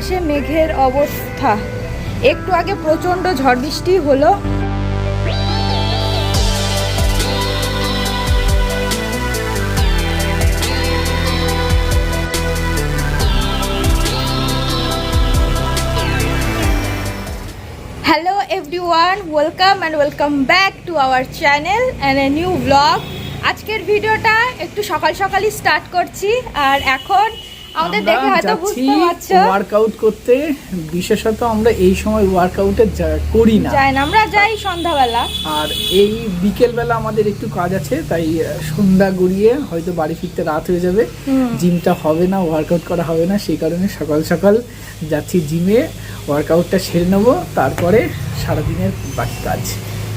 আকাশে মেঘের অবস্থা। একটু আগে প্রচন্ড ঝড় বৃষ্টি হলো। Hello everyone, welcome and welcome back to our channel and a new vlog. আজকের ভিডিওটা একটু সকাল সকালই স্টার্ট করছি। আর এখন আমাদের দেখে হয়তো বুঝতে পারছো ওয়ার্কআউট করতে, বিশেষত আমরা এই সময় ওয়ার্কআউটে করি না, যাই না, আমরা যাই সন্ধ্যাবেলা। আর এই বিকেলবেলা আমাদের একটু কাজ আছে, তাই সন্ধ্যা গড়িয়ে হয়তো বাড়ি ফিরতে রাত হয়ে যাবে। জিমটা হবে না, ওয়ার্কআউট করা হবে না, সেই কারণে সকাল সকাল যাচ্ছি জিমে, ওয়ার্কআউটটা সেরে নেবো, তারপরে সারাদিনের বাকি কাজ।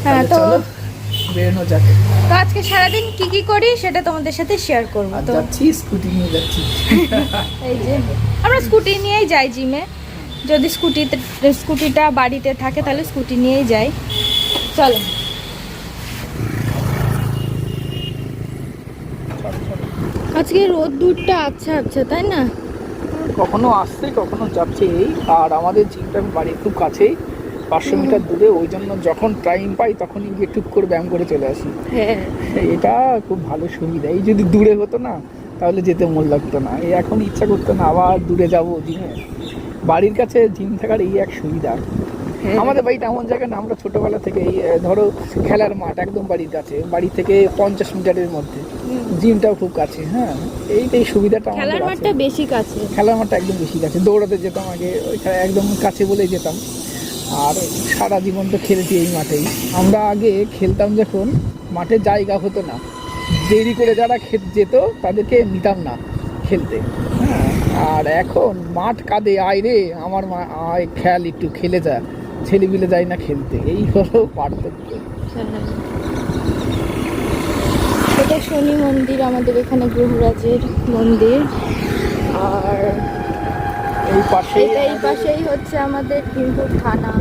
হ্যাঁ, তো বেরোনো যাবে। তো আজকে সারাদিন কি কি করি সেটা তোমাদের সাথে শেয়ার করবো। তো যাচ্ছি, স্কুটি নিয়ে যাচ্ছি। এই যে আমরা স্কুটি নিয়েই যাই জিমে, যদি স্কুটিটা বাড়িতে থাকে তাহলে স্কুটি নিয়েই যাই। চলো, আজকে রোদ্দুরটা আচ্ছা আচ্ছা, তাই না? কখনো আসছে কখনো যাচ্ছে এই। আর আমাদের জিমটা বাড়ির খুব কাছেই, 500 মিটার দূরে, ওই জন্য যখন টাইম পাই তখনই গিয়ে টুক করে ব্যায়াম করে চলে আসি। হ্যাঁ, এটা খুব ভালো সুবিধা। এই যদি দূরে হতো না তাহলে যেতে মন লাগতো না, এই এখন ইচ্ছা করতো না আবার দূরে যাবো জিমে। বাড়ির কাছে জিম থাকার এই এক সুবিধা। আমাদের বাড়িটা এমন জায়গা না, আমরা ছোটবেলা থেকে এই ধরো খেলার মাঠ একদম বাড়ির কাছে, বাড়ি থেকে 50 মিটারের মধ্যে, জিমটাও খুব কাছে। হ্যাঁ, এই সুবিধাটা খেলার মাঠটা বেশি কাছে, খেলার মাঠটা একদম বেশি কাছে। দৌড়াতে যেতাম আগে, ওইখানে একদম কাছে বলেই যেতাম। আর সারা জীবন তো খেলেছি এই মাঠেই। আমরা আগে খেলতাম যখন, মাঠে জায়গা হতো না, দেরি করে যারা যেত তাদেরকে নিতাম না খেলতে। হ্যাঁ, আর এখন মাঠ কাঁদে, আয় রে আমার মা, আয় খেল, একটু খেলে যা, ছেলেপিলে যায় না খেলতে। এই হলো পার্থক্য। এটা শনি মন্দির, আমাদের এখানে গ্রহরাজের মন্দির। আর এই পাশেই হচ্ছে আমাদের বিনপুর থানা।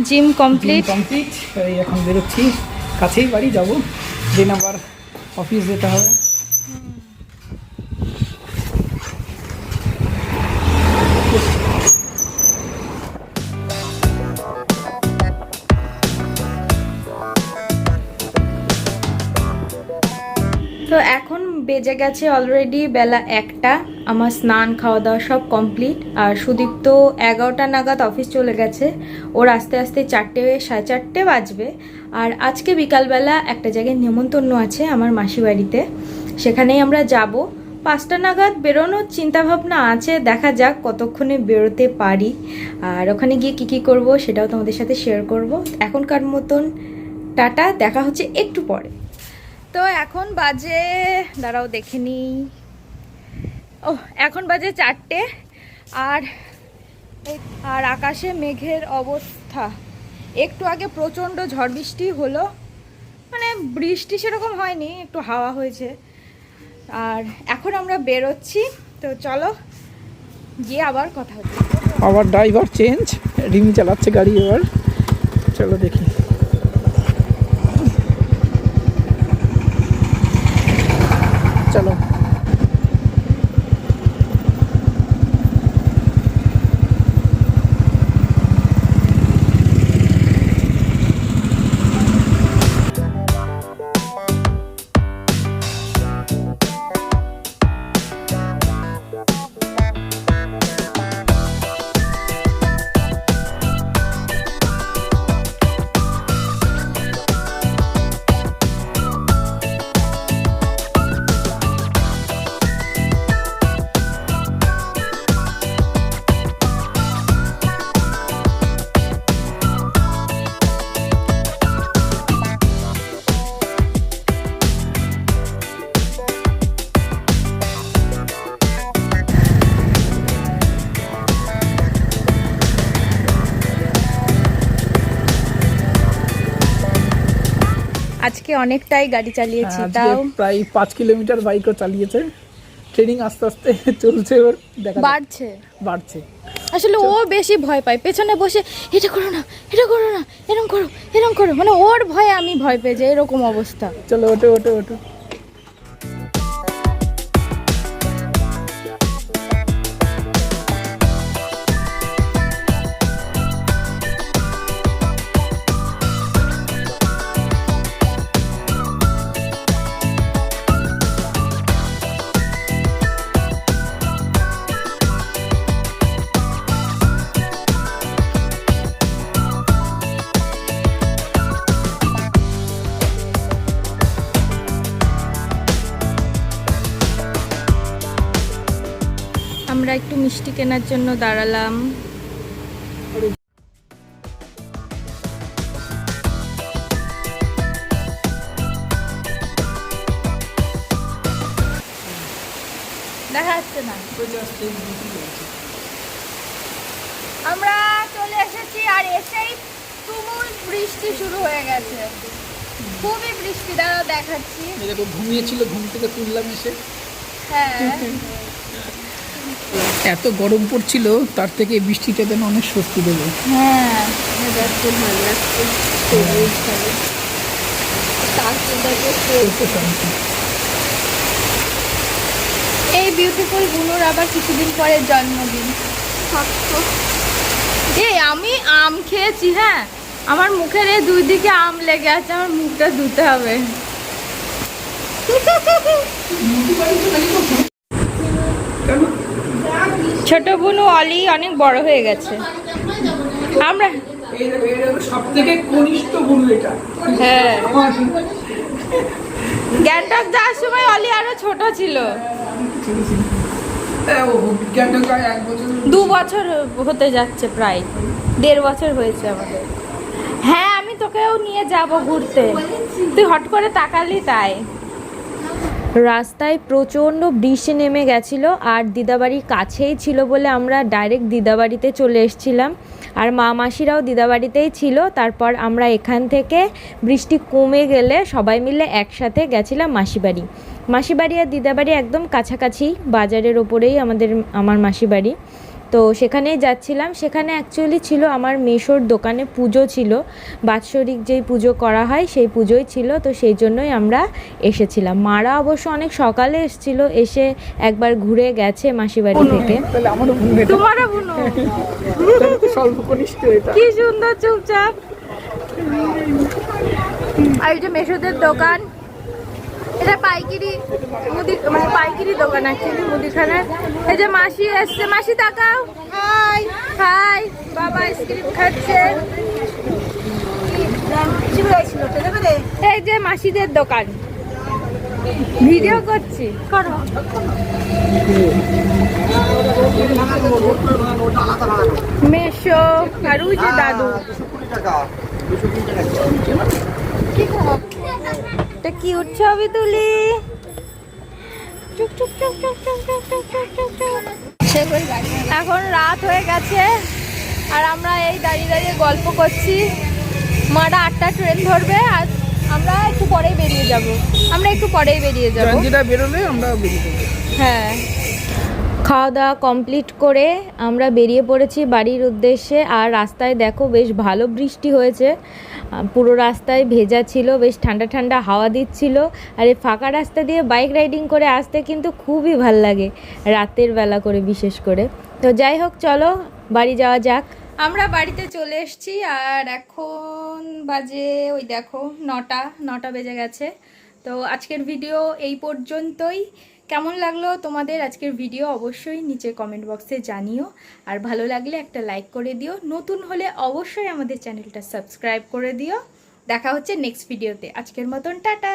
Gym complete. এই এখন বেরোচ্ছি, কাছেই বাড়ি, যাবো, দিন আবার অফিস যেতে হবে। তো এখন বেজে গেছে অলরেডি বেলা 1টা। আমার স্নান খাওয়া দাওয়া সব কমপ্লিট। আর সুদীপ্ত 11টা নাগাদ অফিস চলে গেছে, ওর আস্তে আস্তে 4টে 4:30 বাজবে। আর আজকে বিকালবেলা একটা জায়গায় নেমন্তন্ন আছে আমার মাসি বাড়িতে, সেখানেই আমরা যাব। 5টা নাগাদ বেরোনোর চিন্তাভাবনা আছে, দেখা যাক কতক্ষণে বেরোতে পারি। আর ওখানে গিয়ে কী কী করবো সেটাও তোমাদের সাথে শেয়ার করব। এখনকার মতন টাটা, দেখা হচ্ছে একটু পরে। তো এখন বাজে, দাঁড়াও দেখে নিই, এখন বাজে 4টে। আর আকাশে মেঘের অবস্থা। একটু আগে প্রচণ্ড ঝড় বৃষ্টি হলো, মানে বৃষ্টি সেরকম হয়নি, একটু হাওয়া হয়েছে। আর এখন আমরা বেরোচ্ছি, তো চলো গিয়ে আবার কথা হচ্ছে। আবার ড্রাইভার চেঞ্জ, রিমি চালাচ্ছে গাড়ি এবার, চলো দেখি। চলো, আজকে অনেকটাই গাড়ি চালিয়েছি, আজকে তাও প্রায় 5 কিলোমিটার বাইকও চালিয়েছে। ট্রেনিং আস্তে আস্তে চলছে, ওর দেখা যাক। বাড়ছে। আসলে ও বেশি ভয় পায়, পেছনে বসে এটা করো না, এটা করো না, এরকম করো, এরকম করো, মানে ওর ভয়ে আমি ভয় পেয়ে যাই, এরকম অবস্থা। চলো ওঠো ওঠো ওঠো। আমরা একটু মিষ্টি কেনার জন্য দাঁড়ালাম। দেখা যাচ্ছে না। আমরা চলে এসেছি, আর এসেই তুমুল বৃষ্টি শুরু হয়ে গেছে, খুবই বৃষ্টি। দ্বারা দেখাচ্ছি, দেখো ঘুমিয়েছিল, ঘুম থেকে তুললাম এসে। হ্যাঁ এত গরম পড়ছিল, তার থেকে বৃষ্টিটা যেন অনেক স্বস্তি দেবে। হ্যাঁ এই বিউটিফুল বুনুর আবার কিছুদিন পরে জন্মদিন। এই আমি আম খেয়েছি, হ্যাঁ আমার মুখের এই দুই দিকে আম লেগে আছে, আমার মুখটা ধুতে হবে। ছোট বুনু অলি অনেক বড় হয়ে গেছে। আমরা সব থেকে কনিষ্ঠ বুনু এটা। হ্যাঁ, গ্যাংটক যাওয়ার সময় অলি আরো ছোট ছিল। 2 বছর হতে যাচ্ছে, প্রায় 1.5 বছর হয়েছে আমাদের। হ্যাঁ আমি তোকেও নিয়ে যাব ঘুরতে, তুই হট করে তাকালি তাই। রাস্তায় প্রচণ্ড বৃষ্টি নেমে গেছিলো, আর দিদাবাড়ির কাছেই ছিল বলে আমরা ডাইরেক্ট দিদাবাড়িতে চলে এসেছিলাম, আর মা মাসিরাও দিদাবাড়িতেই ছিল। তারপর আমরা এখান থেকে বৃষ্টি কমে গেলে সবাই মিলে একসাথে গেছিলাম মাসিবাড়ি। মাসিবাড়ি আর দিদাবাড়ি একদম কাছাকাছি, বাজারের ওপরেই আমার মাসিবাড়ি। তো সেখানেই যাচ্ছিলাম। সেখানে অ্যাকচুয়ালি ছিল আমার মেশোর দোকানে পুজো ছিল, বাৎসরিক যেই পুজো করা হয় সেই পুজোই ছিল, তো সেই জন্যই আমরা এসেছিলাম। মারা অবশ্য অনেক সকালে এসেছিল, এসে একবার ঘুরে গেছে মাসিবাড়ি থেকে। তোমারও বুনো, কি সুন্দর চুপচাপ। আর এই যে মেশোদের দোকান, এটা পাইকারি মানে পাইকারি দোকান অ্যাকচুয়ালি মুদিখানার। এই যে মাসি এসছে, মাসি তাকাও, হাই হাই। বাবা আইসক্রিম খাচ্ছে। এই যে মাসিদের দোকান, ভিডিও করছি, করো। মেশো আর ওই যে দাদু। এটা কি উৎসবই তুলি। এখন রাত হয়ে গেছে, আর আমরা এই দাঁড়িয়ে দাঁড়িয়ে গল্প করছি। মারা 8টা ট্রেন ধরবে, আর আমরা একটু পরেই বেরিয়ে যাব। বেরোলে আমরা বেরিয়ে যাবো। হ্যাঁ, খাওয়া দাওয়া কমপ্লিট করে আমরা বেরিয়ে পড়েছি বাড়ির উদ্দেশ্যে। আর রাস্তায় দেখো বেশ ভালো বৃষ্টি হয়েছে, পুরো রাস্তায় ভেজা ছিল, বেশ ঠান্ডা ঠান্ডা হাওয়া দিচ্ছিল। আর এই ফাঁকা রাস্তা দিয়ে বাইক রাইডিং করে আসতে কিন্তু খুবই ভাল লাগে, রাতের বেলা করে বিশেষ করে। তো যাই হোক, চলো বাড়ি যাওয়া যাক। আমরা বাড়িতে চলে এসেছি, আর এখন বাজে ওই দেখো 9টা বেজে গেছে। তো আজকের ভিডিও এই পর্যন্তই। কেমন লাগলো তোমাদের আজকের ভিডিও অবশ্যই নিচে কমেন্ট বক্সে জানিও, আর ভালো লাগলে একটা লাইক করে দিও। নতুন হলে অবশ্যই আমাদের চ্যানেলটা সাবস্ক্রাইব করে দিও। দেখা হচ্ছে নেক্সট ভিডিওতে। আজকের মতন টাটা।